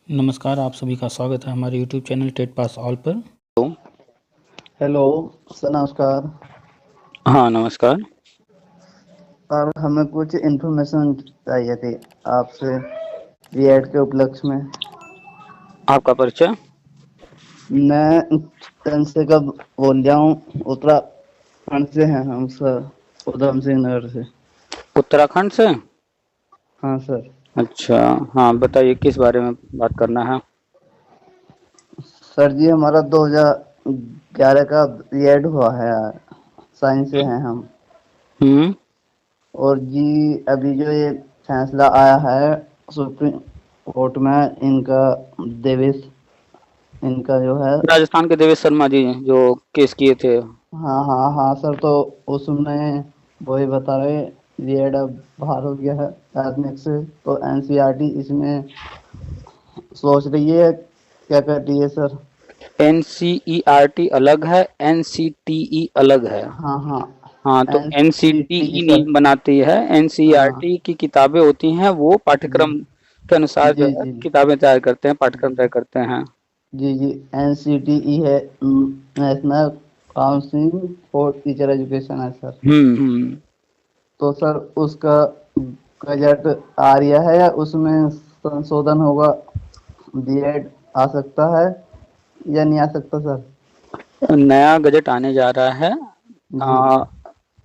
नमस्कार, आप सभी का स्वागत है हमारे YouTube channel TET pass all पर। हेलो सर, नमस्कार। हाँ, नमस्कार। और हमें कुछ इन्फॉर्मेशन चाहिए थी आपसे बीएड के उपलक्ष्य में। आपका परिचय? मैं टेंथ से कब बोल रहा हूँ, उत्तराखंड से हैं हम सर, उधम सिंह नगर से। उत्तराखंड से? हाँ सर। अच्छा। हाँ, बताइए किस बारे में बात करना है? सर जी, हमारा 2011 का बीएड हुआ है, साइंस से हैं हम। हम्म। और जी, अभी जो ये फैसला आया है सुप्रीम कोर्ट में, इनका देवेश, इनका जो है। राजस्थान के देवेश शर्मा जी जो केस किए थे। हाँ हाँ हाँ सर, तो उसमें वही बता रहे, बीएड अब बाहर हो गया है एथनिक से, तो एनसीईआरटी इसमें सोच रही है, क्या कर रही है सर। एनसीईआरटी अलग है, एनसीटीई अलग है। हाँ हाँ। हाँ, तो एनसीटी एनसीटीई सर। नियम बनाती है। हाँ एनसीईआरटी की किताबें होती हैं, वो जी पाठ्यक्रम के अनुसार जो जी है जी किताबें तैयार करते हैं, पाठ्यक्रम जी तय करते हैं। जी जी। एनसीटीई है, national council for teacher education है सर। हम्म। तो सर उसका गजट आ रहा है, या उसमें संशोधन होगा, बीएड आ सकता है या नहीं आ सकता सर। नया गजट आने जा रहा है। जी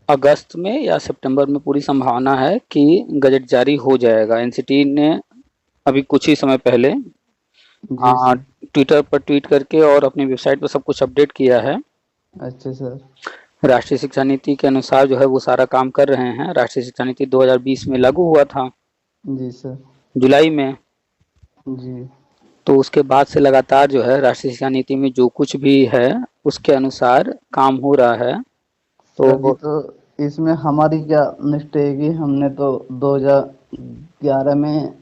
अगस्त में या सितंबर में पूरी संभावना है कि गजट जारी हो जाएगा। एनसीटी ने अभी कुछ ही समय पहले जी सर। ट्विटर पर ट्वीट करके और अपनी वेबसाइट पर सब कुछ अपडेट किया है। अच्छा सर। राष्ट्रीय शिक्षा नीति के अनुसार जो है वो सारा काम कर रहे हैं। राष्ट्रीय शिक्षा नीति 2020 में लागू हुआ था, जी सर। जुलाई में। जी तो उसके बाद से लगातार जो है राष्ट्रीय शिक्षा नीति में जो कुछ भी है उसके अनुसार काम हो रहा है। सर जी, तो तो इसमें हमारी क्या मिस्टेक है, हमने तो 2011 में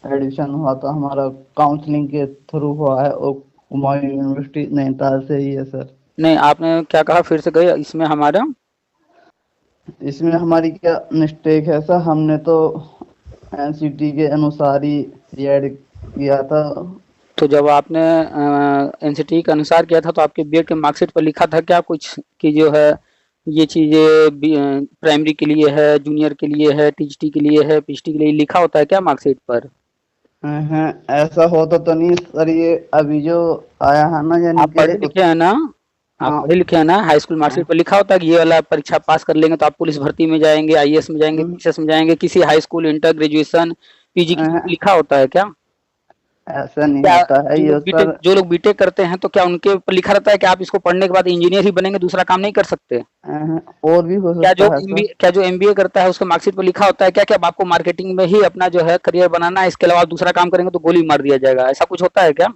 एडमिशन हुआ था, हमारा काउंसलिंग के थ्रू हुआ है, और हुमायूं यूनिवर्सिटी नैनीताल से ही है सर। नहीं, आपने क्या कहा? फिर से गए इसमें हमारा। इसमें हमारी क्या मिस्टेक है सर, हमने तो एनसीटी के अनुसार ही ऐड किया था। तो जब आपने एनसीटी के अनुसार किया था तो आपके बीएड के मार्कशीट पर लिखा था क्या कुछ कि जो है ये चीजें प्राइमरी के लिए है, जूनियर के लिए है, टीजीटी के लिए है, पीजीटी के लिए लिखा होता है क्या मार्कशीट पर? हैं, ऐसा होता तो नहीं सर, ये अभी जो आया है ना, यानी आप कि पढ़े लिखे हैं ना? आप हाँ पढ़े लिखे हैं ना? हाई स्कूल हाँ। मार्कशीट पर लिखा होता है कि ये वाला परीक्षा पास कर लेंगे तो आप पुलिस भर्ती में जाएंगे, आईएएस में जाएंगे, हम्म, पीसीएस में जाएंगे। किसी high school, inter, graduation, PG की हैं, लिखा होता है क्या? ऐसा नहीं क्या होता है ये सर। जो लोग बीटेक करते हैं तो क्या उनके ऊपर लिखा रहता है कि आप इसको पढ़ने के बाद इंजीनियर ही बनेंगे, दूसरा काम नहीं कर सकते? और भी हो क्या जो सकता है सर। एमबीए क्या जो एमबीए करता है उसके मार्कशीट पर लिखा होता है क्या कि अब आपको मार्केटिंग में ही अपना जो है करियर बनाना है, इसके अलावा आप दूसरा काम करेंगे तो गोली मार दिया जाएगा? ऐसा कुछ होता है क्या?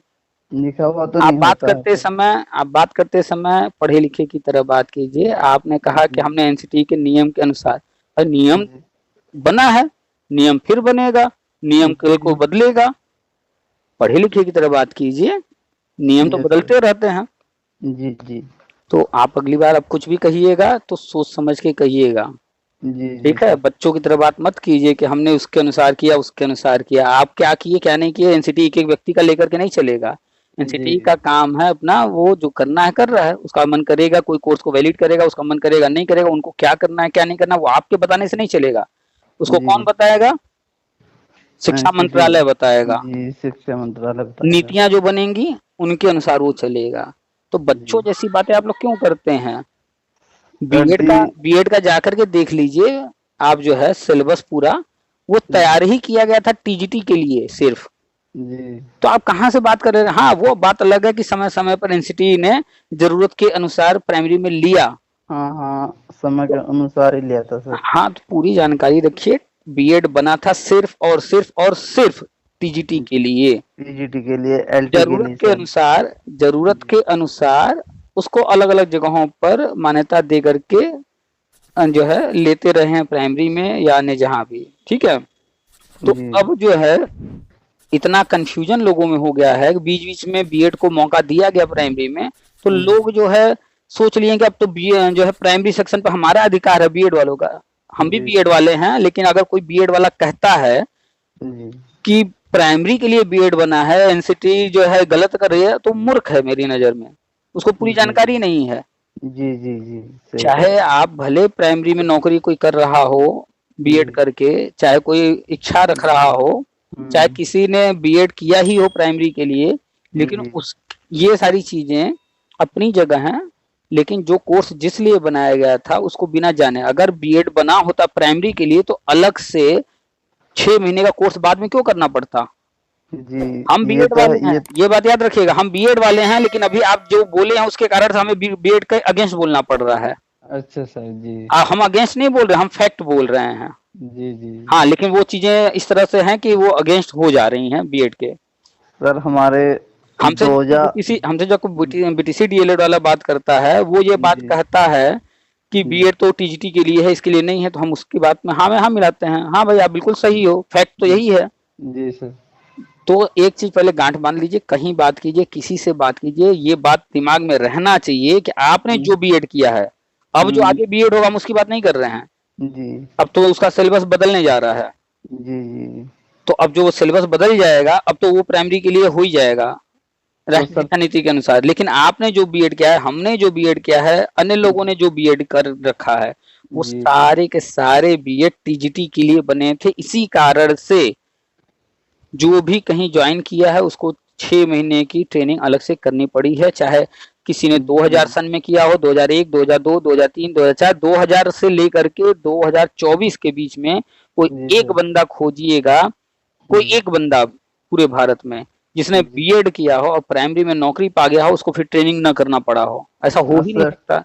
लिखा हुआ तो नहीं होता है सर। आप बात करते समय पढ़े लिखे की तरह बात कीजिए। आपने कहा कि जी हमने एनसीटी के नियम के अनुसार, और नियम जी बना है, नियम फिर बनेगा, नियम कल जी को जी। बदलेगा। पढ़े लिखे की तरह बात कीजिए, नियम तो यस सर। बदलते रहते हैं। जी जी तो आप अगली बार अब कुछ भी कहिएगा तो सोच समझ के कहिएगा। जी जी ठीक है, सर। बच्चों की तरह बात मत कीजिए कि हमने उसके अनुसार किया, उसके अनुसार किया। आप क्या किए क्या नहीं किए एनसीटी एक एक व्यक्ति का लेकर के नहीं चलेगा। जी एनसीटी का काम है अपना, वो जो करना है कर रहा है। उसका मन करेगा कोई कोर्स को वैलिड करेगा, उसका मन करेगा नहीं करेगा। उनको क्या करना है क्या नहीं करना वो आपके बताने से नहीं चलेगा। उसको जी। कौन बताएगा? शिक्षा किसी। मंत्रालय बताएगा। जी, शिक्षा मंत्रालय बताएगा। नीतियां जो बनेंगी उनके अनुसार वो चलेगा। तो बच्चों जी जैसी बातें आप लोग क्यों करते हैं? सर बीएड जी। का बीएड का जाकर के देख लीजिए। आप जो है सिलेबस पूरा वो जी तैयार ही किया गया था टीजीटी के लिए सिर्फ। जी। तो आप कहाँ से बात कर रहे हैं? हाँ, वो बात अलग है कि समय समय पर एनसीटी ने जरूरत के अनुसार प्राइमरी में लिया। हाँ हाँ, समय के तो अनुसार ही लिया था सर। हाँ, तो पूरी जानकारी रखिए। बीएड बना था सिर्फ और सिर्फ और सिर्फ टीजीटी के लिए। पीजीटी के लिए, एलटी के जरूरत लिए के सर। अनुसार जरूरत जी के अनुसार उसको अलग अलग जगहों पर मान्यता दे करके जो है लेते रहे हैं, प्राइमरी में या अन्य जहां भी। ठीक है। तो जी अब जो है इतना कंफ्यूजन लोगों में हो गया है कि बीच बीच में बीएड को मौका दिया गया प्राइमरी में, तो जी लोग जो है सोच लिए कि अब तो जो है प्राइमरी सेक्शन पर हमारा अधिकार है बीएड वालों का। हम भी जी बीएड वाले हैं, लेकिन अगर कोई बीएड वाला कहता है जी कि प्राइमरी के लिए बीएड बना है, एनसीटी जो है गलत कर रही है, तो मूर्ख है मेरी नजर में, उसको पूरी जी जानकारी नहीं है। जी जी जी सही चाहे आप भले प्राइमरी में नौकरी कोई कर रहा हो बीएड जी करके, चाहे कोई इच्छा रख रहा हो, चाहे हम्म, किसी ने बीएड किया ही हो प्राइमरी के लिए, लेकिन जी उस ये सारी चीजें अपनी जगह हैं, लेकिन जो कोर्स जिस लिए बनाया गया था उसको बिना जाने, अगर बीएड बना होता प्राइमरी के लिए तो अलग से 6 महीने का कोर्स बाद में क्यों करना पड़ता। जी हम ये बीएड तो वाले हैं, ये बात याद रखिएगा, हम बीएड वाले हैं, लेकिन अभी आप जो बोले हैं उसके कारण से हमें बीएड के अगेंस्ट बोलना पड़ रहा है। अच्छा सर जी हम अगेंस्ट नहीं बोल रहे, हम फैक्ट बोल रहे हैं। जी जी हाँ, लेकिन वो चीजें इस तरह से हैं कि वो अगेंस्ट हो जा रही हैं बीएड के। सर हमारे हमसे दो जो हजार बीटीसी हमसे जो बीटीसी डीएलएड वाला बात करता है, वो ये बात जी कहता है कि जी बीएड तो टीजीटी के लिए है, इसके लिए नहीं है, तो हम उसकी बात में हाँ में हाँ मिलाते हैं। हाँ भाई, आप बिल्कुल सही हो, फैक्ट तो यही है। जी सर तो एक चीज पहले गांठ बांध लीजिए, कहीं बात कीजिए, किसी से बात कीजिए, ये बात दिमाग में रहना चाहिए कि आपने जो बीएड किया है, अब जो हम्म, आगे बीएड होगा हम उसकी बात नहीं कर रहे हैं। जी अब तो उसका सिलेबस बदलने जा रहा है, जी जी तो अब जो सिलेबस बदल जाएगा, अब तो वो प्राइमरी के लिए हो ही जाएगा तो राष्ट्रीय सर शिक्षा नीति के अनुसार। लेकिन आपने जो बीएड किया है, हमने जो बीएड किया है, अन्य लोगों ने जो बीएड कर रखा है, वो जी सर सारे के सारे बीएड टीजीटी के लिए बने थे। इसी कारण से जो भी कहीं ज्वाइन किया है उसको 6 महीने की ट्रेनिंग अलग से करनी पड़ी है, चाहे किसी ने 2000 जी सन में किया हो, 2001, 2002, 2003, 2004, 2000 से लेकर के 2024 के बीच में कोई जी एक सर बंदा खोजिएगा, कोई एक बंदा पूरे भारत में जिसने जी बीएड किया हो और प्राइमरी में नौकरी पा गया हो, उसको फिर ट्रेनिंग ना करना पड़ा हो, ऐसा हो हाँ ही नहीं सर सकता।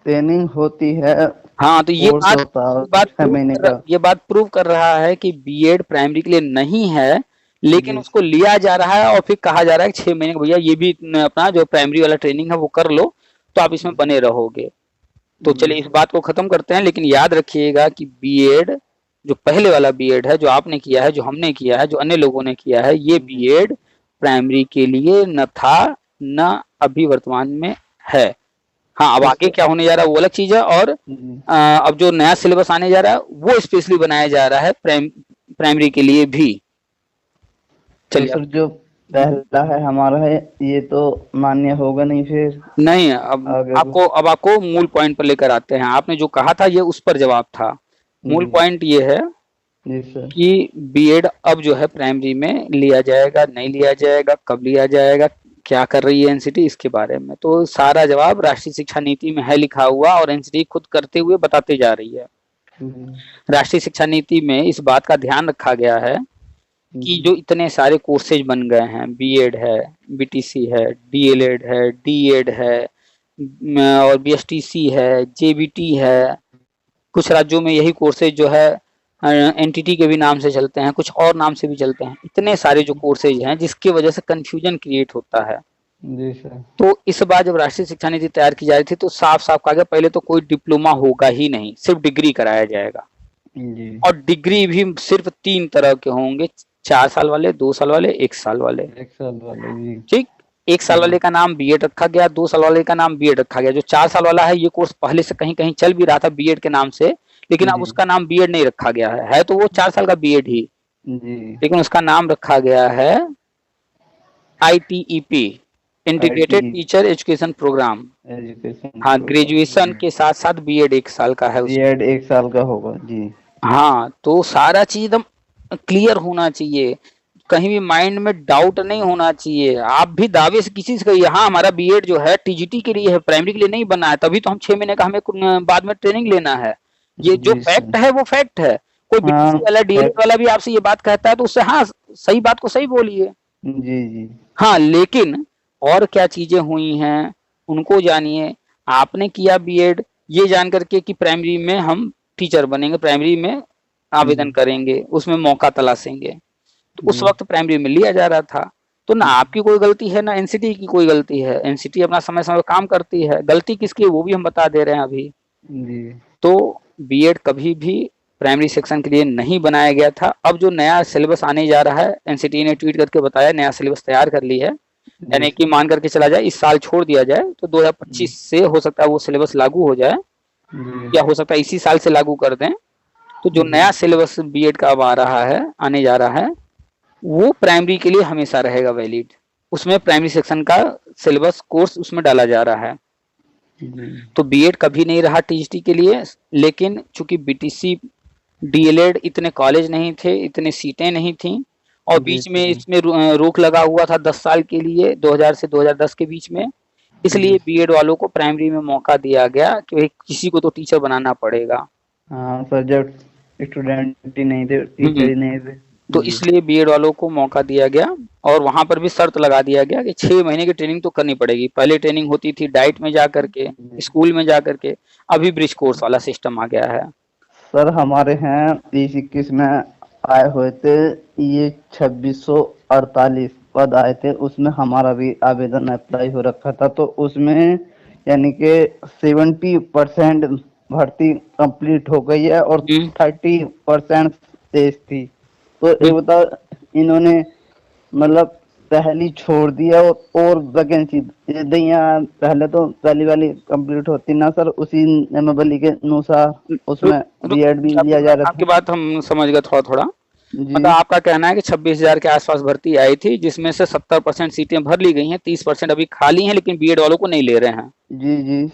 ट्रेनिंग होती है हाँ, तो कोर्स होता है 6 महीने का ये बात प्रूव कर रहा है कि बीएड प्राइमरी के लिए नहीं है, लेकिन जी उसको लिया जा रहा है और फिर कहा जा रहा है कि 6 महीने का भैया ये भी अपना जो प्राइमरी वाला ट्रेनिंग है वो कर लो, तो आप इसमें बने रहोगे। तो जी चलिए इस बात को खत्म करते हैं, लेकिन याद रखिएगा कि बीएड जो पहले वाला बीएड है, जो आपने किया है, जो हमने किया है, जो अन्य लोगों ने किया है, ये जी बीएड प्राइमरी के लिए न था, न अभी वर्तमान में है। हाँ, अब तो आगे सर क्या होने जा रहा है वो अलग चीज है, और जी अब जो नया सिलेबस आने जा रहा है वो स्पेशली बनाया जा रहा है प्राइमरी के लिए भी। तो चलिए सर जो पहला है हमारा है ये तो मान्य होगा नहीं फिर नहीं, अब आगे को आपको मूल पॉइंट पर लेकर आते हैं। आपने जो कहा था ये उस पर जवाब था। मूल जी पॉइंट ये है जी सर कि बीएड अब जो है प्राइमरी में लिया जाएगा, नहीं लिया जाएगा, कब लिया जाएगा, क्या कर रही है एनसीटी, इसके बारे में तो सारा जवाब राष्ट्रीय शिक्षा नीति में है लिखा हुआ, और एनसीटी खुद करते हुए बताते जा रही है। जी राष्ट्रीय शिक्षा नीति में इस बात का ध्यान रखा गया है कि जी जो इतने सारे कोर्सेज बन गए हैं, बीएड है, बीटीसी है, डीएलएड है, डीएड है, और बीएसटीसी है, जेबीटी है, कुछ राज्यों में यही कोर्सेज जो है एनटीटी के भी नाम से चलते हैं, कुछ और नाम से भी चलते हैं, इतने सारे जो कोर्सेज हैं जिसकी वजह से कंफ्यूजन क्रिएट होता है। जी सर तो इस बार जब राष्ट्रीय शिक्षा नीति तैयार की जा रही थी तो साफ साफ कहा गया पहले तो कोई डिप्लोमा होगा ही नहीं, सिर्फ डिग्री कराया जाएगा, जी और डिग्री भी सिर्फ 3 तरह के होंगे, 4 साल वाले, 2 साल वाले, 1 साल वाले। 1 साल वाले जी ठीक, 1 साल वाले का नाम बीएड रखा गया, 2 साल वाले का नाम बीएड रखा गया। जो 4 साल वाला है ये कोर्स पहले से कहीं कहीं चल भी रहा था बीएड के नाम से, लेकिन अब जी उसका नाम बीएड नहीं रखा गया है तो वो 4 साल का बीएड ही, जी लेकिन उसका नाम रखा गया है ITEP, integrated IT teacher education programme. Education हाँ, ग्रेजुएशन प्रोग्राम के साथ साथ बीएड 1 साल का है उसमें। बीएड 1 साल का होगा जी हाँ, तो सारा चीज एकदम क्लियर होना चाहिए, कहीं भी माइंड में डाउट नहीं होना चाहिए। आप भी दावे से किसी से कहिए हाँ हमारा बीएड जो है टीजीटी के लिए है, प्राइमरी के लिए नहीं बना है, तभी तो हम 6 महीने का हमें बाद में ट्रेनिंग लेना है। ये जो जी फैक्ट सर है वो फैक्ट है। कोई हाँ बीटीसी वाला डीएलएड वाला भी आपसे ये बात कहता है तो उससे हाँ सही बात को सही बोलिए। जी जी हाँ, लेकिन और क्या चीजें हुई हैं उनको जानिए। आपने किया बीएड ये जान करके कि प्राइमरी में हम टीचर बनेंगे, प्राइमरी में आवेदन करेंगे, उसमें मौका तलाशेंगे, तो उस जी वक्त प्राइमरी में लिया जा रहा था। तो ना आपकी कोई गलती है ना एनसीटी की कोई गलती है, एनसीटी अपना समय समय पर काम करती है, गलती किसकी है वो भी हम बता दे रहे हैं अभी। जी तो बीएड कभी भी प्राइमरी सेक्शन के लिए नहीं बनाया गया था। अब जो नया सिलेबस आने जा रहा है, एनसीटी ने ट्वीट करके बताया नया सिलेबस तैयार कर ली है, जी यानी कि मान करके चला जाए इस साल छोड़ दिया जाए तो 2025 से हो सकता है वो सिलेबस लागू हो जाए, जी या हो सकता है इसी साल से लागू कर दें। तो जो जी नया सिलेबस बीएड का अब आ रहा है, आने जा रहा है, वो प्राइमरी के लिए हमेशा रहेगा वैलिड। उसमें प्राइमरी सेक्शन का सिलेबस कोर्स उसमें डाला जा रहा है। तो बीएड कभी नहीं रहा टीजीटी के लिए, लेकिन चूंकि बीटीसी डीएलएड इतने कॉलेज नहीं थे, इतने सीटें नहीं थी, और जी बीच में सर। इसमें रोक लगा हुआ था 10 साल के लिए, 2000 से 2010 के बीच में। इसलिए बीएड वालों को प्राइमरी में मौका दिया गया कि भाई किसी को तो टीचर बनाना पड़ेगा। हाँ सर, जब स्टूडेंट ही नहीं थे, टीचर ही नहीं थे। तो जी इसलिए बीएड वालों को मौका दिया गया, और वहां पर भी शर्त लगा दिया गया कि 6 महीने की ट्रेनिंग तो करनी पड़ेगी। पहले ट्रेनिंग होती थी डाइट में जा करके, स्कूल में जा करके, अभी ब्रिज कोर्स वाला सिस्टम आ गया है। सर, हमारे यहाँ 2021 में आए हुए थे ये 2648 पद आए थे, उसमें हमारा भी आवेदन अप्लाई हो रखा था। तो उसमें यानी कि 70% भर्ती कंप्लीट हो गई है और 30% शेष थी। तो ये बताओ, इन्होंने मतलब पहली छोड़ दिया और वैकेंसी दे दी। यहाँ पहले तो पहली वाली कंप्लीट होती ना सर, उसी नियमावली के अनुसार उसमें बीएड भी लिया जा रहा आपकी था। बात हम समझ गए थोड़ा थोड़ा। मतलब जी आपका कहना है कि 26,000 के आसपास भर्ती आई थी, जिसमें से 70% सीटें भर ली गई हैं, 30% अभी खाली हैं, लेकिन बीएड वालों को नहीं ले रहे हैं। जी जी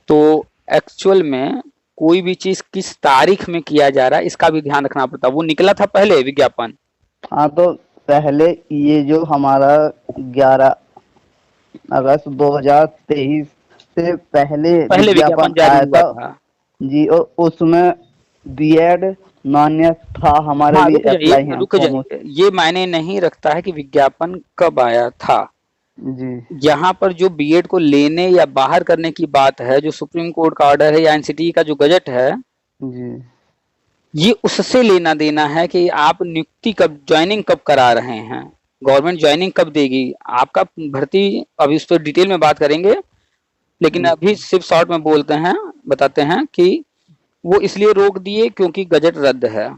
तो एक्चुअल में कोई भी चीज किस तारीख में किया जा रहा है, इसका भी ध्यान रखना पड़ता है। वो निकला था पहले विज्ञापन। हाँ, तो पहले ये जो हमारा 11 अगस्त 2023 से पहले पहले विज्ञापन विज्ञापन जारी आया हुआ था। था। जी, और उसमें बीएड मान्य था, हमारे हाँ, भी रुक अप्लाई जाइए हैं रुक फॉर्म। जाइए, ये मायने नहीं रखता है कि विज्ञापन कब आया था। जी यहाँ पर जो बीएड को लेने या बाहर करने की बात है, जो सुप्रीम कोर्ट का ऑर्डर है या एनसीटी का जो गजट है, जी ये उससे लेना देना है कि आप नियुक्ति कब, ज्वाइनिंग कब करा रहे हैं, गवर्नमेंट ज्वाइनिंग कब देगी आपका। भर्ती अभी उस पर डिटेल में बात करेंगे, लेकिन जी अभी सिर्फ शॉर्ट में बोलते हैं, बताते हैं कि वो इसलिए रोक दिए क्योंकि गजट रद्द है।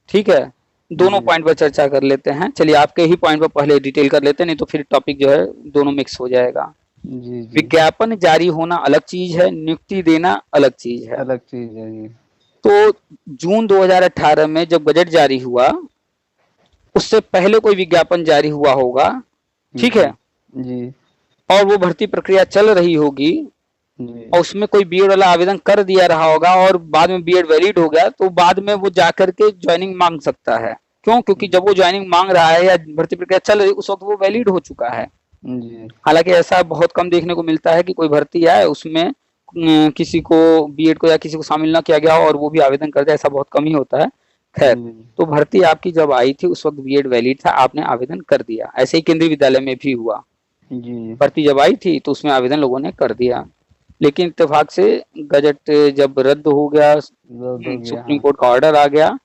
ठीक है, दोनों जी पॉइंट पर चर्चा कर लेते हैं। चलिए आपके ही पॉइंट पर पहले डिटेल कर लेते हैं, नहीं तो फिर टॉपिक जो है दोनों मिक्स हो जाएगा। जी जी विज्ञापन जारी होना अलग चीज है, नियुक्ति देना अलग चीज है। अलग चीज है जी। तो जून 2018 में जब बजट जारी हुआ, उससे पहले कोई विज्ञापन जारी हुआ होगा, ठीक जी है, जी और वो भर्ती प्रक्रिया चल रही होगी, जी और उसमें कोई बीएड वाला आवेदन कर दिया रहा होगा, और बाद में बीएड वैलिड हो गया, तो बाद में वो जाकर के ज्वाइनिंग मांग सकता है। क्यों? क्योंकि जब वो ज्वाइनिंग मांग रहा है या भर्ती प्रक्रिया चल रही, उस वक्त वो वैलिड हो चुका है। जी हालांकि ऐसा बहुत कम देखने को मिलता है कि कोई भर्ती आए, उसमें किसी को बीएड को या किसी को शामिल ना किया गया हो और वो भी आवेदन कर दे, ऐसा बहुत कम ही होता है। खैर, तो भर्ती आपकी जब आई थी उस वक्त बीएड वैलिड था, आपने आवेदन कर दिया। ऐसे ही केंद्रीय विद्यालय में भी हुआ, जी भर्ती जब आई थी तो उसमें आवेदन लोगों ने कर दिया। लेकिन इत्तेफाक से गजट जब रद्द हो गया, रद्द हो गया। सुप्रीम हाँ कोर्ट का ऑर्डर आ गया,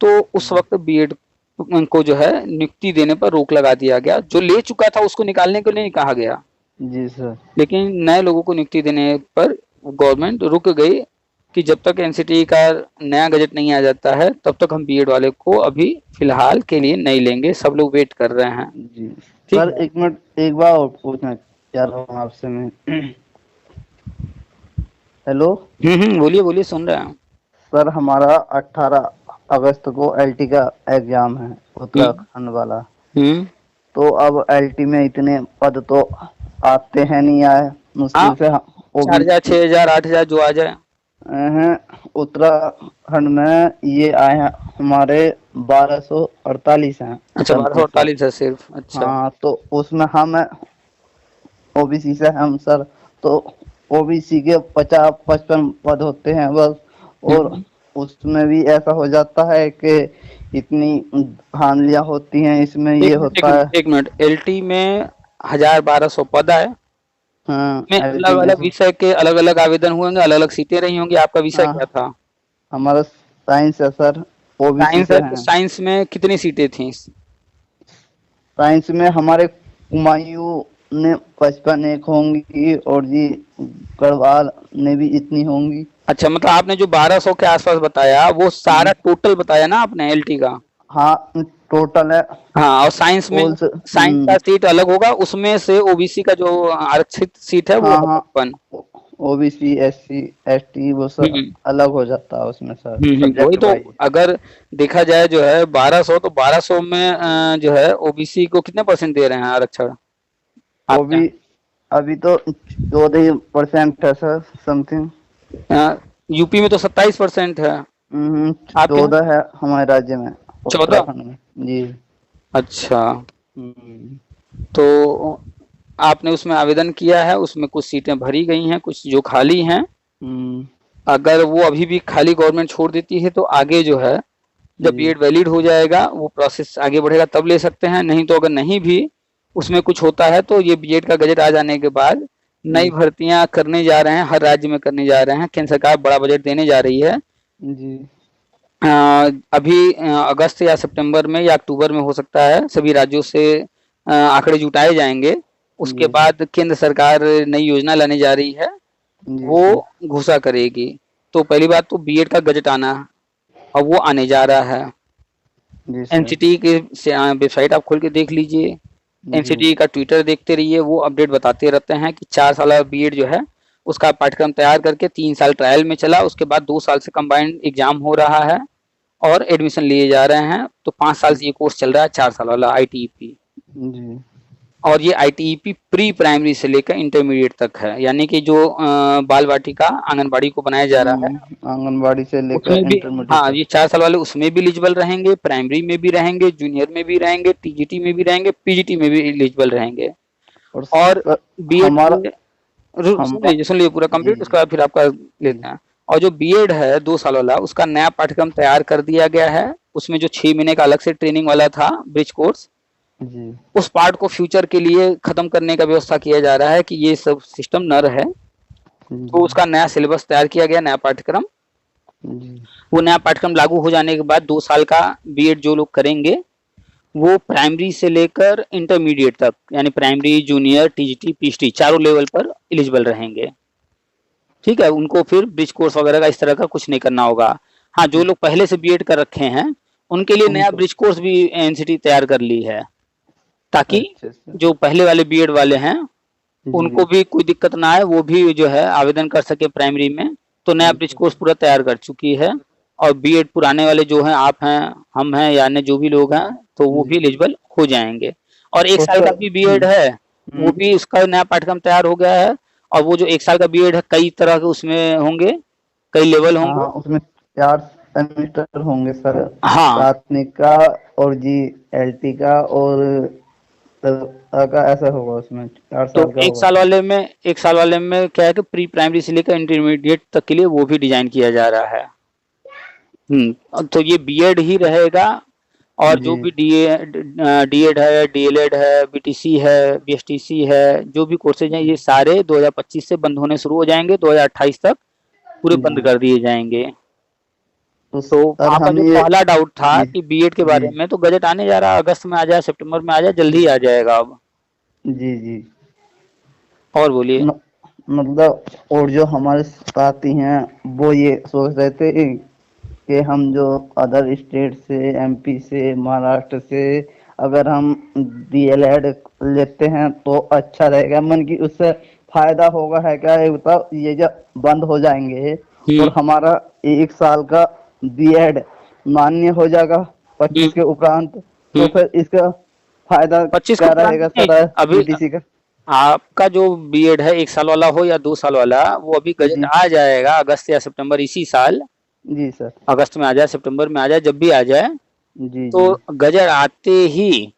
तो उस वक्त बीएड को जो है नियुक्ति देने पर रोक लगा दिया गया। जो ले चुका था उसको निकालने के लिए नहीं कहा गया, जी सर। लेकिन नए लोगों को नियुक्ति देने पर गवर्नमेंट रुक गई कि जब तक एनसीटी का नया गजट नहीं आ जाता है, तब तक हम बीएड वाले को अभी फिलहाल के लिए नहीं लेंगे। सब लोग वेट कर रहे हैं। जी ठीक सर, है। एक मिनट, एक बार और पूछना चाह रहा हूँ आपसे मैं। हेलो बोलिए बोलिए, सुन रहे हैं। सर, हमारा 18 अगस्त को एलटी का एग्जाम है, उत्तराखंड वाला। हम्म तो अब एलटी में इतने पद तो आते हैं नहीं, आए मुश्किल हाँ, से। 4,000 6,000 8,000 जो आ जाए। उत्तराखंड में ये आए हैं हमारे 1248 हैं। अच्छा, 1248 है सिर्फ? अच्छा। हाँ, तो उसमें हम ओबीसी से हम सर। तो ओबीसी के 50-55 पद होते हैं बस। और हम्म, उसमें भी ऐसा हो जाता है कि इतनी धांधलियां होती हैं, इसमें ये होता है। एक मिनट, एलटी में 1,000 1,200 पद आए, हाँ, में एलटी अलग में अलग विषय के अलग अलग आवेदन हुए होंगे, अलग अलग सीटें रही होंगी। आपका विषय क्या हाँ, था? हमारा साइंस है सर, ओबीसी साइंस से है, तो हैं। साइंस में कितनी सीटें थी? साइंस में हमारे हुमायूं ने 55 एक होंगी, और जी गढ़वाल ने भी इतनी होंगी। अच्छा, मतलब आपने जो 1,200 के आसपास बताया, वो सारा जी टोटल बताया ना आपने एलटी का? हाँ, टोटल है। हाँ, और साइंस में, होल से साइंस का सीट अलग होगा, उसमें से ओबीसी का जो आरक्षित सीट है वो हाँ है हाँ, 55। ओबीसी, एससी, एसटी वो सब हम्म अलग हो जाता है उसमें सर, वही सब्जेक्ट तो। वाइज। अगर देखा जाए जो है 1200, तो 1200 में जो है ओबीसी को कितने परसेंट दे रहे हैं आरक्षण वो आपके भी अभी तो 14% है सर, समथिंग। यहाँ? यूपी में तो 27% है। आपके यहाँ 14 है हमारे राज्य में, 14? उत्तराखंड में। जी। अच्छा। हम्म। तो आपने उसमें आवेदन किया है, उसमें कुछ सीटें भरी गई हैं, कुछ जो खाली हैं। हम्म। अगर वो अभी भी खाली गवर्नमेंट छोड़ देती है तो आगे जो है, जब जी। बीएड वैलिड हो जाएगा, वो प्रोसेस आगे बढ़ेगा तब ले सकते हैं। नहीं तो अगर नहीं भी उसमें कुछ होता है तो ये बीएड का गजट आ जाने के बाद नई जी। भर्तियां करने जा रहे हैं, हर राज्य में करने जा रहे हैं। केंद्र सरकार बड़ा बजट देने जा रही है। जी। अ, अभी अगस्त या सितंबर में या अक्टूबर में हो सकता है, सभी राज्यों से आंकड़े जुटाए जाएंगे। उसके जी सर। बाद केंद्र सरकार नई योजना लाने जा रही है, जी वो सर। घोषणा करेगी। तो पहली बात तो बीएड का गजट आना, और वो आने जा रहा है। जी सर। एनसीटी के वेबसाइट आप खोल के देख लीजिए, जी। एनसीटी का ट्विटर देखते रहिए, वो अपडेट बताते रहते हैं कि 4 साल बीएड जो है उसका पाठ्यक्रम तैयार करके 3 साल ट्रायल में चला, उसके बाद 2 साल से कंबाइंड एग्जाम हो रहा है और एडमिशन लिए जा रहे हैं। तो 5 साल से ये कोर्स चल रहा है, 4 साल वाला आईटीईपी। जी। और ये आईटीईपी प्री प्राइमरी से लेकर इंटरमीडिएट तक है, यानी कि जो बाल वाटिका आंगनबाड़ी को बनाया जा रहा है आंगनबाड़ी से उसमें लेकर भी। इंटरमीडिएट हाँ, तक। ये 4 साल वाले उसमें भी एलिजिबल रहेंगे, प्राइमरी में भी रहेंगे, जूनियर में भी रहेंगे, टीजीटी में भी रहेंगे, पीजीटी में भी एलिजिबल रहेंगे। और और बीएड हमारा में हम सुन लीजिए पूरा जी। कंप्लीट, उसके बाद फिर आपका जी। लेते हैं। और जो बीएड है 2 साल वाला, उसका नया पाठ्यक्रम तैयार कर दिया गया है। उसमें जो 6 महीने का अलग से ट्रेनिंग वाला था ब्रिज कोर्स, जी। उस पार्ट को फ्यूचर के लिए खत्म करने का व्यवस्था किया जा रहा है कि ये सब सिस्टम न रहे। तो जी। उसका नया सिलेबस तैयार किया गया, नया पाठ्यक्रम। जी। वो नया पाठ्यक्रम लागू हो जाने के बाद 2 साल का बीएड जो लोग करेंगे, वो प्राइमरी से लेकर इंटरमीडिएट तक, यानी प्राइमरी, जूनियर, टीजीटी, पीएचडी चारों लेवल पर एलिजिबल रहेंगे। ठीक है, उनको फिर ब्रिज कोर्स वगैरह का इस तरह का कुछ नहीं करना होगा। हाँ, जो लोग पहले से बीएड कर रखे हैं उनके लिए नया उनको ब्रिज कोर्स भी एनसीटी तैयार कर ली है, ताकि अच्छे से। जो पहले वाले बीएड वाले हैं जी। उनको भी कोई दिक्कत ना आए, वो भी जो है आवेदन कर सके प्राइमरी में। तो नया ब्रिज अच्छा कोर्स अच्छा। पूरा तैयार कर चुकी है। और बीएड पुराने वाले जो हैं, आप हैं, हम हैं, या अन्य जो भी लोग हैं, तो वो भी जी। एलिजिबल हो जाएंगे। और एक तो साल का सर। भी बीएड है, वो भी उसका नया पाठ्यक्रम तैयार हो गया है। और वो जो 1 साल का बीएड है, कई तरह के उसमें होंगे, कई लेवल हाँ होंगे। हाँ, उसमें 4 सेमेस्टर होंगे सर। हाँ, प्राथमिक का और जी एलटी का और का ऐसा होगा, उसमें 4 साल तो का एक होगा साल सर। वाले में एक साल वाले में क्या है कि प्री प्राइमरी से लेकर इंटरमीडिएट तक के लिए वो भी डिजाइन किया जा रहा है। तो ये बीएड ही रहेगा। और जो जी। भी डीएड है, डीएलएड है, बीटीसी है, बीएसटीसी है, जो भी कोर्सेज हैं, ये सारे 2025 से बंद होने शुरू हो जाएंगे, 2028 तक पूरे बंद जी। कर दिए जाएंगे। तो तो सर आपका हम जो ये। पहला डाउट था जी। कि बीएड के जी। बारे में, तो गजट आने जा रहा है, अगस्त में आ जाए, सितंबर में आ जाए, जल्दी ही आ जाएगा अब। जी। जी। और बोलिए। न, मतलब और जो हमारे साथी हैं वो ये सोच रहे थे कि हम जो अदर स्टेट से, एमपी से, महाराष्ट्र से अगर हम डीएलएड लेते हैं तो अच्छा रहेगा, मन की उससे फायदा होगा है क्या, ये बताओ। ये जो बंद हो जाएंगे हम्म और हमारा 1 साल का बीएड मान्य हो जाएगा हम्म 25 के उपरांत, तो हम्म फिर इसका फायदा 25 क्या को प्लान रहेगा नहीं। सर अभी बीटीसी का? आपका जो बीएड है, 1 साल वाला हो या 2 साल वाला, वो अभी गजट जी। आ जाएगा अगस्त या सितंबर इसी साल। जी सर। अगस्त में आ जाए, सितंबर में आ जाए, जब भी आ जाए। जी। तो जी। गजट आते ही,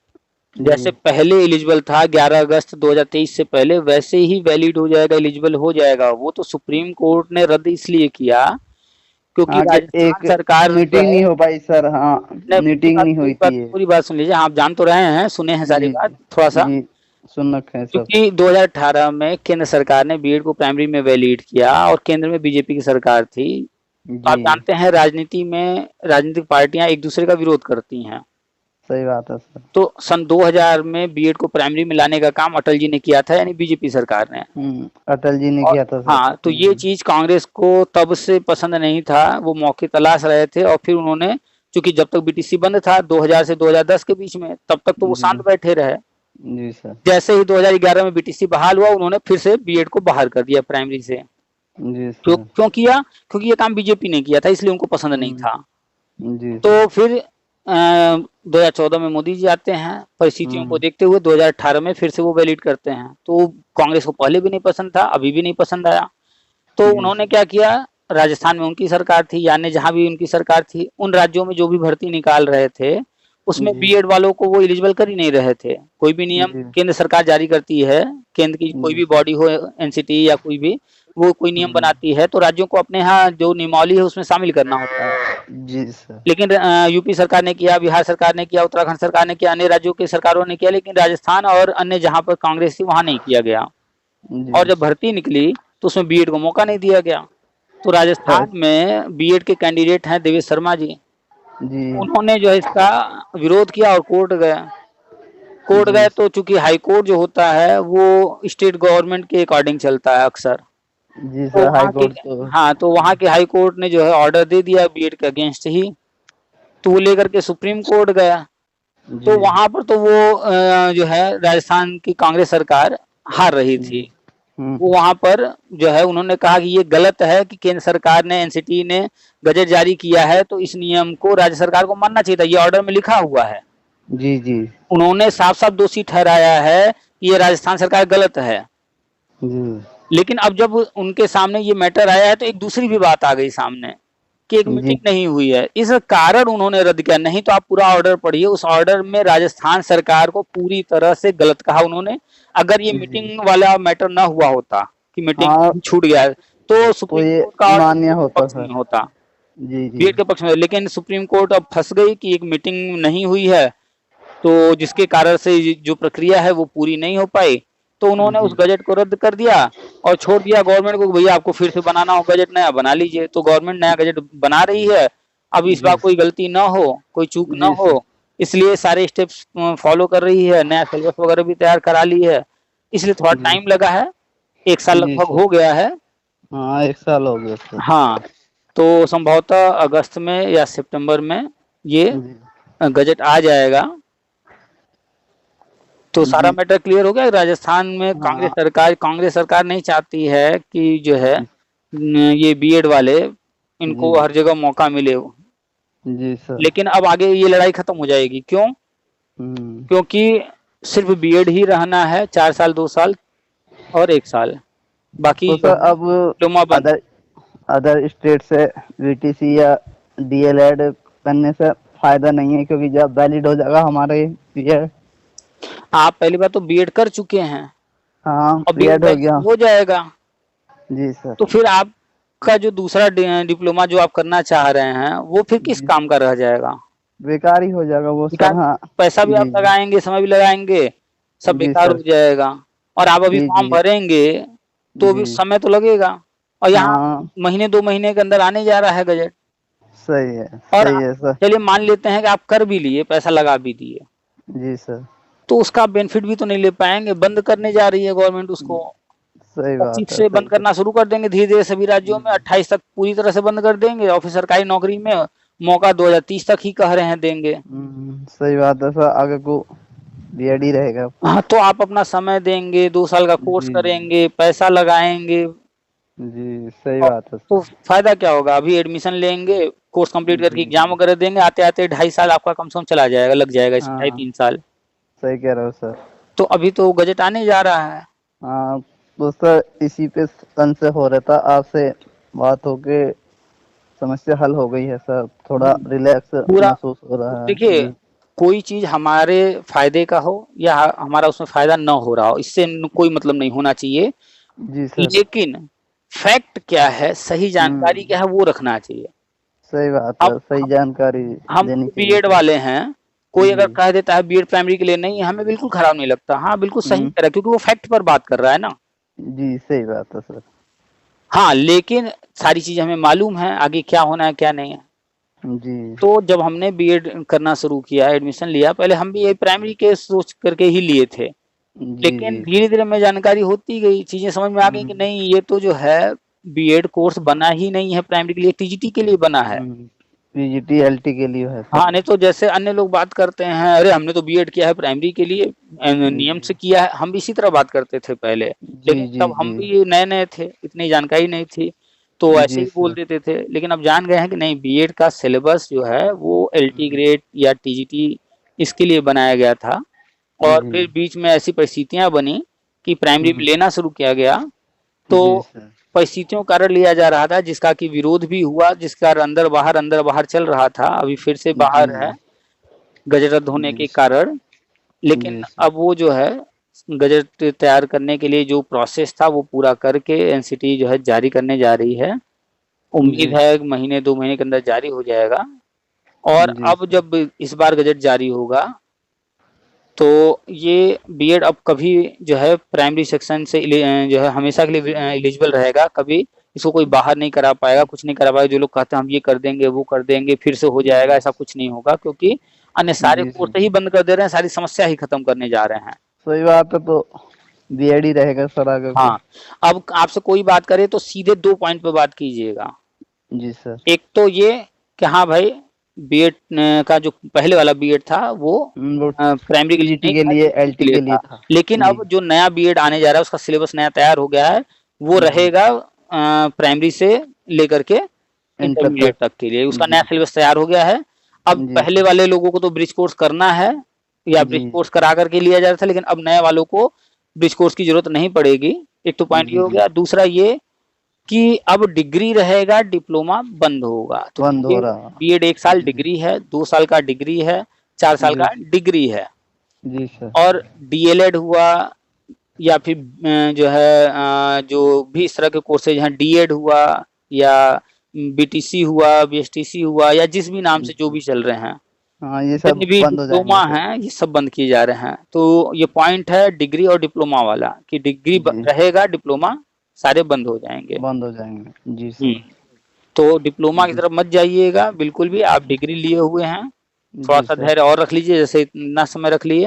जैसे जी। पहले एलिजिबल था 11 अगस्त 2023 से पहले, वैसे ही वैलिड हो जाएगा, एलिजिबल हो जाएगा। वो तो सुप्रीम कोर्ट ने रद्द इसलिए किया क्योंकि हाँ कि एक राजस्थान सरकार जो मीटिंग है, नहीं हो पाई सर, हाँ। ने मीटिंग नहीं हुई थी ये। पूरी बात सुन लीजिए। हाँ, आप जान तो रहे हैं, सुने हैं सारी जी। बात थोड़ा सा। जी। सुन रखे हैं सर। क्योंकि 2018 में केंद्र सरकार ने बीएड को प्राइमरी में वैलिड किया, और केंद्र में बीजेपी की सरकार थी। तो जी। आप जानते हैं, राजनीति में राजनीतिक पार्टियां एक दूसरे का विरोध करती हैं। सही बात है सर। तो सन 2000 में बीएड को प्राइमरी में लाने का काम अटल जी ने किया था, यानी बीजेपी सरकार ने। अटल जी ने और किया था सर। हाँ, तो ये चीज कांग्रेस को तब से पसंद नहीं था, वो मौके तलाश रहे थे। और फिर उन्होंने, चूंकि जब तक बीटीसी बंद था 2000 से 2010 के बीच में, तब तक तो वो जी। शांत बैठे रहे। जी सर। जैसे ही 2011 में बीटीसी बहाल हुआ, उन्होंने फिर से बीएड को बाहर कर दिया प्राइमरी से। जी क्यों सर। क्यों किया? क्योंकि ये काम बीजेपी ने किया था, इसलिए उनको पसंद नहीं था। जी तो सर। फिर 2014 में मोदी जी आते हैं, परिस्थितियों को हम्म। देखते हुए 2018 में फिर से वो वैलिड करते हैं। तो कांग्रेस को पहले भी नहीं पसंद था, अभी भी नहीं पसंद आया। तो जी उन्होंने सर। क्या किया, राजस्थान में उनकी सरकार थी, यानी जहां भी उनकी सरकार थी, उन राज्यों में जो भी भर्ती निकाल रहे थे, उसमें जी बीएड वालों को वो एलिजिबल कर ही नहीं रहे थे। कोई भी नियम जी केंद्र सरकार जारी करती है, केंद्र की कोई जी भी सर। बॉडी हो, एनसीटी या कोई भी, वो कोई नियम हम्म। बनाती है तो राज्यों को अपने यहाँ जो नियमावली है उसमें शामिल करना होता है। जी सर। लेकिन यूपी सरकार ने किया, बिहार सरकार ने किया, उत्तराखंड सरकार ने किया, अन्य राज्यों की सरकारों ने किया, लेकिन राजस्थान और अन्य जहां पर कांग्रेस थी वहां नहीं किया गया। और जी जब भर्ती निकली तो उसमें बीएड को मौका नहीं दिया गया। तो सर। राजस्थान में बीएड के कैंडिडेट हैं देवेश शर्मा जी, जी उन्होंने जो है इसका विरोध किया और कोर्ट गए। कोर्ट जी गए तो चूंकि हाई कोर्ट जो होता है वो स्टेट गवर्नमेंट के अकॉर्डिंग चलता है अक्सर। जी तो सर। हाई वहाँ के, कोर्ट तो। हाँ, तो वहाँ के हाई कोर्ट ने जो है ऑर्डर दे दिया बीएड के अगेंस्ट ही। तो वो लेकर के सुप्रीम कोर्ट गया। तो जी। वहां पर तो वो जो है राजस्थान की कांग्रेस सरकार हार रही थी। वो हम्म। वहां पर जो है उन्होंने कहा कि ये गलत है कि केंद्र सरकार ने, एनसीटी ने गजट जारी किया है तो इस नियम को राज्य सरकार को मानना चाहिए था, ये ऑर्डर में लिखा हुआ है। जी जी उन्होंने साफ साफ दोषी ठहराया है कि ये राजस्थान सरकार गलत है। जी लेकिन अब जब उनके सामने ये मैटर आया है तो एक दूसरी भी बात आ गई सामने कि एक जी मीटिंग नहीं हुई है, इस कारण उन्होंने रद्द किया। नहीं तो आप पूरा ऑर्डर पढ़िए, उस ऑर्डर में राजस्थान सरकार को पूरी तरह से गलत कहा उन्होंने। अगर ये जी। मीटिंग वाला मैटर ना हुआ होता कि हाँ, मीटिंग छूट गया है, तो तो सुप्रीम ये कोर्ट का ऑर्डर मान्य बीएड के होता पक्ष सर। में होता, जी जी बीएड के पक्ष में। लेकिन सुप्रीम कोर्ट अब फंस गई कि एक मीटिंग नहीं हुई है, तो जिसके कारण से जो प्रक्रिया है वो पूरी नहीं हो पाई। तो उन्होंने उस जी बजट को रद्द कर दिया और छोड़ दिया गवर्नमेंट को, भैया आपको फिर से बनाना हो बजट, नया बना लीजिए। तो गवर्नमेंट नया बजट बना रही है। अब इस जी बार कोई गलती ना हो, कोई चूक ना जी हो, सर। इसलिए सारे स्टेप्स फॉलो कर रही है, नया सिलेबस वगैरह भी तैयार करा ली है। इसलिए थोड़ा जी टाइम लगा है, 1 साल जी लगभग सर। हो गया है। हाँ, 1 साल हो गया सर। हाँ, तो संभवतः अगस्त में या सितंबर में ये जी गजट आ जाएगा। तो सारा जी। मैटर क्लियर हो गया। राजस्थान में हाँ कांग्रेस सरकार नहीं चाहती है कि जो है जी ये बीएड वाले, इनको जी हर जगह मौका मिले। जी सर। लेकिन अब आगे ये लड़ाई खत्म हो जाएगी। क्यों? हम्म। क्योंकि सिर्फ बीएड ही रहना है, 4 साल, 2 साल और 1 साल, बाकी तो जो सर है अब डिप्लोमा बंद। अदर अदर स्टेट से वीटीसी या डीएलएड करने से फायदा नहीं है, क्योंकि जब वैलिड हो जाएगा हमारे ये। आप पहली बार तो बीएड कर चुके हैं हाँ, और बीएड बीएड हो वैलिड गया। हो जाएगा। जी सर। तो फिर आपका जो दूसरा डिप्लोमा जो आप करना चाह रहे हैं वो फिर किस जी, काम का रह जाएगा? बेकार ही हो जाएगा वो सर। बेकार, हाँ। पैसा भी जी आप जी लगाएंगे, समय भी लगाएंगे, सब जी बेकार हो सर। जाएगा। और आप अभी जी फॉर्म जी भरेंगे तो भी जी। समय तो लगेगा। और यहाँ हाँ, महीने 2 महीने के अंदर आने जा रहा है गजट। सही है, और सही है सर। चलिए मान लेते हैं कि आप कर भी लिए, पैसा लगा भी दिए, जी सर। तो उसका बेनिफिट भी तो नहीं ले पाएंगे। बंद करने जा रही है गवर्नमेंट उसको। सही बात 25 है, से सही बंद करना शुरू कर देंगे धीरे धीरे सभी राज्यों में, है। 28 तक पूरी तरह से बंद कर देंगे। और फिर सरकारी नौकरी में मौका 2030 तक ही कह रहे हैं देंगे। सही बात है सर, आगे को बीएड ही रहेगा। हाँ, तो आप अपना समय देंगे, 2 साल का कोर्स जी जी करेंगे, पैसा लगाएंगे, जी, सही और बात है तो सर। फायदा क्या होगा? अभी एडमिशन लेंगे, कोर्स कंप्लीट करके जी एग्जाम वगैरह देंगे, आते आते 2.5 साल आपका कम से कम चला जाएगा, लग जाएगा इसमें ढाई हाँ, 3 साल। सही कह रहे हो सर। तो अभी तो बजट आने जा रहा है। हाँ, तो सर इसी पे तन से हो रहा था, आपसे बात होके समस्या हल हो गई है सर, थोड़ा रिलैक्स पूरा महसूस हो रहा है। देखिए, जी कोई चीज हमारे फायदे का हो या हमारा उसमें फायदा न हो रहा हो, इससे कोई मतलब नहीं होना चाहिए। जी सर। लेकिन फैक्ट क्या है, सही जानकारी हम्म। क्या है, वो रखना चाहिए। सही बात अब है, सही जानकारी हम देनी चाहिए बीएड सर। वाले हैं, कोई अगर जी। कह देता है बीएड प्राइमरी के लिए नहीं है, हमें बिल्कुल खराब नहीं लगता। हाँ, बिल्कुल सही हम्म। कह रहा है, क्योंकि वो फैक्ट पर बात कर रहा है ना। जी, सही बात है सर। हाँ, लेकिन सारी चीजें हमें मालूम है आगे क्या होना है क्या नहीं है। जी तो जब हमने बीएड करना शुरू किया, एडमिशन लिया, पहले हम भी ये प्राइमरी के सोच करके ही लिए थे। जी लेकिन जी। धीरे धीरे हमें जानकारी होती गई, चीजें समझ में आ गई कि हम्म। नहीं, ये तो जो है बीएड कोर्स बना ही नहीं है प्राइमरी के लिए, टीजीटी के लिए बना है। हम्म। पीजीटी एलटी के लिए है हाँ, सर। नहीं तो जैसे अन्य लोग बात करते हैं, अरे हमने तो बीएड किया है प्राइमरी के लिए, नियम से किया है, हम भी इसी तरह बात करते थे पहले। जी लेकिन जी तब हम जी भी नए-नए थे, इतनी जानकारी नहीं थी, तो ऐसे जी ही बोल सर। देते थे। लेकिन अब जान गए हैं कि नहीं, बीएड का सिलेबस जो है वो एलटी ग्रेड या टीजीटी इसके लिए बनाया गया था। और जी फिर बीच में ऐसी परिस्थितियाँ बनी कि प्राइमरी में हम्म, लेना शुरू किया गया, तो जी सर। परिस्थितियों के कारण लिया जा रहा था, जिसका कि विरोध भी हुआ, जिसका अंदर बाहर चल रहा था, अभी फिर से जी बाहर है गजट रद्द होने जी के सर। कारण। लेकिन जी सर। अब वो जो है गजट तैयार करने के लिए जो प्रोसेस था वो पूरा करके एनसीटी जो है जारी करने जा रही है। जी उम्मीद है सर। महीने 2 महीने के अंदर जारी हो जाएगा। और जी अब सर। जब इस बार गजट जारी होगा, तो ये बीएड अब कभी जो है प्राइमरी सेक्शन से जो है हमेशा के लिए एलिजिबल रहेगा। कभी इसको कोई बाहर नहीं करा पाएगा, कुछ नहीं करा पाएगा। जो लोग कहते हैं हम ये कर देंगे, वो कर देंगे, फिर से हो जाएगा, जी ऐसा कुछ नहीं होगा, क्योंकि अन्य सारे जी कोर्स सर। ही बंद कर दे रहे हैं, सारी समस्या ही खत्म करने जा रहे हैं। सही बात है, तो बीएड ही रहेगा सर आगे को। हाँ, अब आपसे कोई बात करे तो सीधे 2 पॉइंट पे बात कीजिएगा। जी सर। एक तो ये कि हाँ भाई, बीएड का जो पहले वाला बीएड था वो वो प्राइमरी के लिए पीजीटी नहीं के था, लिए टीजीटी के एलटी लिए के लिए था। था। लेकिन जी अब जो नया बीएड आने जा रहा है उसका सिलेबस नया तैयार हो गया है, वो जी रहेगा प्राइमरी से लेकर के इंटर इंटरमीडिएट तक। तक के लिए, उसका जी नया सिलेबस तैयार हो गया है। अब जी पहले सर। वाले लोगों को तो ब्रिज कोर्स करना है या जी ब्रिज कोर्स करा करके लिया जा रहा था, लेकिन अब नए वालों को ब्रिज कोर्स की जरूरत नहीं पड़ेगी। एक तो पॉइंट ये हो जी गया। दूसरा ये कि अब डिग्री रहेगा, डिप्लोमा बंद होगा। तो बंद हो बीएड रहा। बीएड 1 साल जी डिग्री है, 2 साल का डिग्री है, 4 साल जी का डिग्री है। जी सर। और डीएलएड हुआ या फिर जो है जो भी इस तरह के कोर्सेज हैं, डीएड हुआ या बीटीसी हुआ, बीएसटीसी हुआ, या जिस भी नाम से जो भी चल रहे हैं, हाँ, ये सब जितने भी बंद हो जाएंगे डिप्लोमा सर। हैं, ये सब बंद किए जा रहे हैं। तो ये पॉइंट है डिग्री और डिप्लोमा वाला, कि डिग्री जी रहेगा, डिप्लोमा सारे बंद हो जाएंगे। बंद हो जाएंगे। जी हम्म, सर। तो डिप्लोमा की जी तरफ मत जाइएगा बिल्कुल भी। आप डिग्री लिए हुए हैं, थोड़ा जी सा सर। धैर्य और रख लीजिए, जैसे इतना समय रख लिए।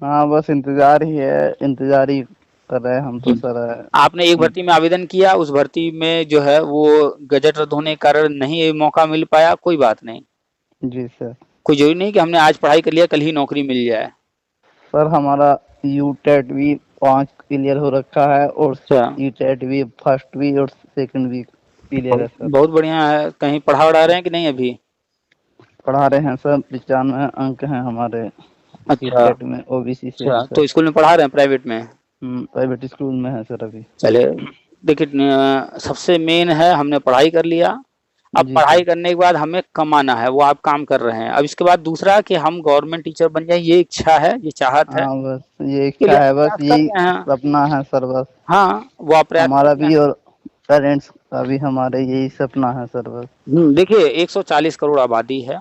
हाँ, बस इंतजार ही है, इंतजार ही कर रहे हैं हम तो हम्म, सर। आपने एक भर्ती में आवेदन किया, उस भर्ती में जो है वो गजट रद्द होने के कारण नहीं मौका मिल पाया, कोई बात नहीं। जी सर। कोई जरूरी नहीं कि हमने आज पढ़ाई कर लिया कल ही नौकरी मिल जाए। सर हमारा यू टेट भी 5 क्लियर हो रखा है, और अच्छा, ई टेट भी फर्स्ट भी और सेकंड भी क्लियर है बहुत सर। बहुत बढ़िया है। कहीं पढ़ा वढ़ा रहे हैं कि नहीं अभी? पढ़ा रहे हैं सर, 95 अंक हैं हमारे ई अच्छा टेट में, ओबीसी से हैं अच्छा, सर। तो स्कूल में पढ़ा रहे हैं प्राइवेट में? प्राइवेट स्कूल में है सर अभी। चले, देखिए सबसे मेन है हमने पढ़ाई कर लिया। अब जी पढ़ाई सर। करने के बाद हमें कमाना है, वो आप काम कर रहे हैं। अब इसके बाद दूसरा कि हम गवर्नमेंट टीचर बन जाए, ये इच्छा है, ये चाहत है, हाँ, बस ये इसके लिए इच्छा आप है, बस प्रयास कर यही रहे हैं। सपना है सर बस। हाँ, वो आप प्रयास कर हमारा रहे भी हैं। और पेरेंट्स का भी, हमारे यही सपना है सर बस। देखिए 140 करोड़ आबादी है।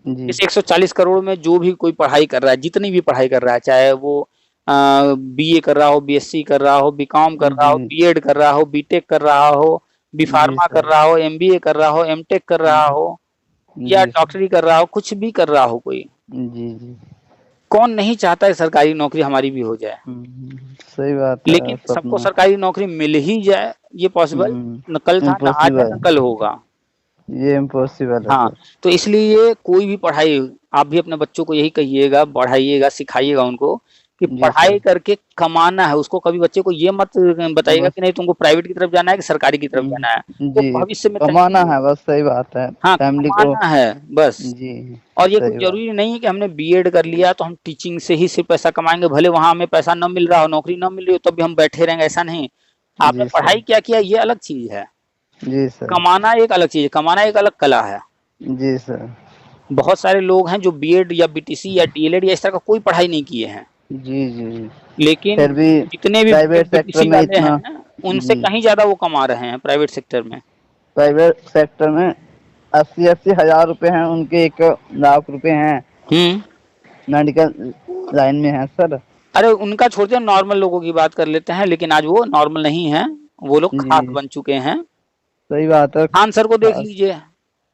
जी इस 140 करोड़ में जो भी कोई पढ़ाई कर रहा है, जितनी भी पढ़ाई कर रहा है, चाहे वो बीए कर रहा हो, बीएससी कर रहा हो, बीकॉम कर रहा हो, जी बीएड कर रहा हो, बीटेक कर रहा हो, बी जी फार्मा कर सर। रहा हो, एमबीए कर रहा हो, एमटेक कर रहा हो, या जी सर। डॉक्टरी कर रहा हो, कुछ भी कर रहा हो कोई, जी जी। कौन नहीं चाहता है सरकारी नौकरी हमारी भी हो जाए। सही बात है, लेकिन सबको सपना। सरकारी नौकरी मिल ही जाए, ये पॉसिबल न कल था, न आज है, इम्पॉसिबल, न कल होगा। ये इम्पॉसिबल है हाँ, सर। तो इसलिए कोई भी पढ़ाई, आप भी अपने बच्चों को यही कहिएगा, बढ़ाइएगा, सिखाइएगा उनको कि जी सर। पढ़ाई करके कमाना है। उसको कभी बच्चे को ये मत बताइएगा बस। कि नहीं तुमको प्राइवेट की तरफ जाना है कि सरकारी की तरफ जाना है। वो जी, भविष्य में तय कमाना करिए। है बस, सही बात है। हाँ, फैमिली को। कमाना है बस। जी, और ये कोई सही बात। जरूरी नहीं है कि हमने बीएड कर लिया तो हम टीचिंग से ही सिर्फ पैसा कमाएंगे, भले वहां हमें पैसा न मिल रहा हो, नौकरी न मिल रही हो, तब भी हम बैठे रहेंगे, ऐसा नहीं। आपने जी सर। पढ़ाई क्या किया ये अलग चीज है, जी सर। कमाना एक अलग चीज है, कमाना एक अलग कला है। जी सर। बहुत सारे लोग हैं जो बीएड या बीटीसी या डीएलएड या इस तरह का कोई पढ़ाई नहीं किए हैं, जी जी। लेकिन फिर भी जितने भी प्राइवेट बीएड सेक्टर बीटीसी में वाले इतना। हैं उनसे जी, कहीं ज्यादा वो कमा रहे हैं प्राइवेट सेक्टर में। प्राइवेट सेक्टर में 80-80 हजार रुपए हैं उनके, 1 लाख रुपए हैं। हम्म, मेडिकल लाइन में है सर। अरे उनका छोड़ते हैं, नॉर्मल लोगों की बात कर लेते हैं, लेकिन आज वो नॉर्मल नहीं है, वो लोग खास जी, बन चुके हैं। सही बात है। खान सर को देख खास। लीजिए।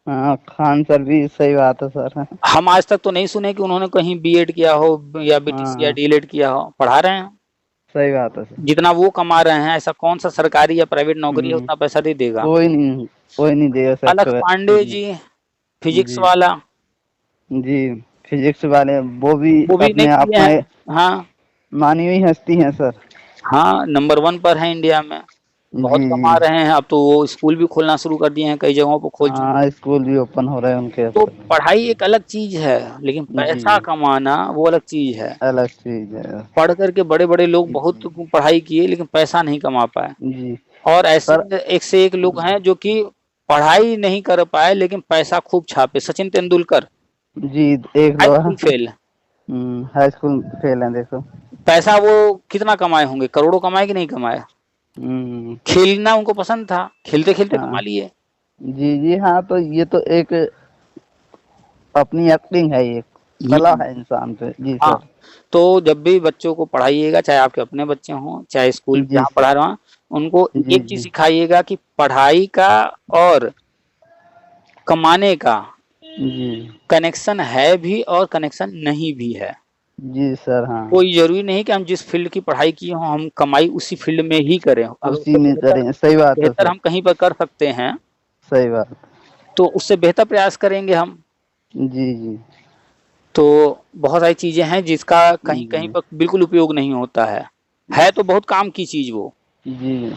हाँ, खान सर भी सही बात है सर। हम आज तक तो नहीं सुने कि उन्होंने कहीं बीएड किया हो या बीटीसी या हाँ, डीएलएड किया हो, पढ़ा रहे हैं। सही बात है सर। जितना वो कमा रहे हैं, ऐसा कौन सा सरकारी या प्राइवेट नौकरी है हम्म, उतना पैसा दे देगा। कोई नहीं देगा अलख सेक्टर पांडे में। जी फिजिक्स जी वाला, जी, फिजिक्स वाले वो भी वो भी नहीं अपने आप किए में हैं। हाँ मानी हुई हस्ती हैं सर। हाँ, नंबर वन पर है इंडिया में, बहुत जी कमा जी। रहे हैं। अब तो वो स्कूल भी खोलना शुरू कर दिए हैं, कई जगहों पर खोल चुके हाँ, हैं। स्कूल भी ओपन हो रहे हैं उनके अब तो तक। पढ़ाई एक अलग चीज है, लेकिन जी, पैसा कमाना वो अलग चीज है। अलग चीज है। पढ़ करके बड़े बड़े लोग बहुत जी पढ़ाई किए लेकिन पैसा नहीं कमा पाए। जी और सर। ऐसे एक से एक लोग हैं जो कि पढ़ाई नहीं कर पाए लेकिन पैसा खूब छापे। सचिन तेंदुलकर जी, देख high low. School fail, high school fail है देखो। पैसा वो कितना कमाए होंगे, करोड़ों कमाए कि नहीं कमाए। हम्म। खेलना उनको पसंद था, खेलते खेलते हाँ कमा लिए। जी जी, हाँ तो ये तो एक अपनी एक्टिंग है, ये कला हम्म, है इंसान पे। जी हाँ। सर। तो जब भी बच्चों को पढ़ाइएगा, चाहे आपके अपने बच्चे हों चाहे स्कूल जी जहाँ सर। पढ़ा रहा, उनको जी एक चीज जी सिखाइएगा कि पढ़ाई का और कमाने का जी कनेक्शन है भी और कनेक्शन नहीं भी है। जी सर। हाँ, कोई जरूरी नहीं कि हम जिस फील्ड की पढ़ाई किए हों हम कमाई उसी फील्ड में ही करें। अगर उसी उससे में बेहतर करें, सही बात है बेहतर सर। हम कहीं पर कर सकते हैं सही बात। तो उससे बेहतर प्रयास करेंगे हम। जी जी तो बहुत सारी चीजें हैं जिसका कहीं कहीं जी पर बिल्कुल उपयोग नहीं होता है तो बहुत काम की चीज वो। जी।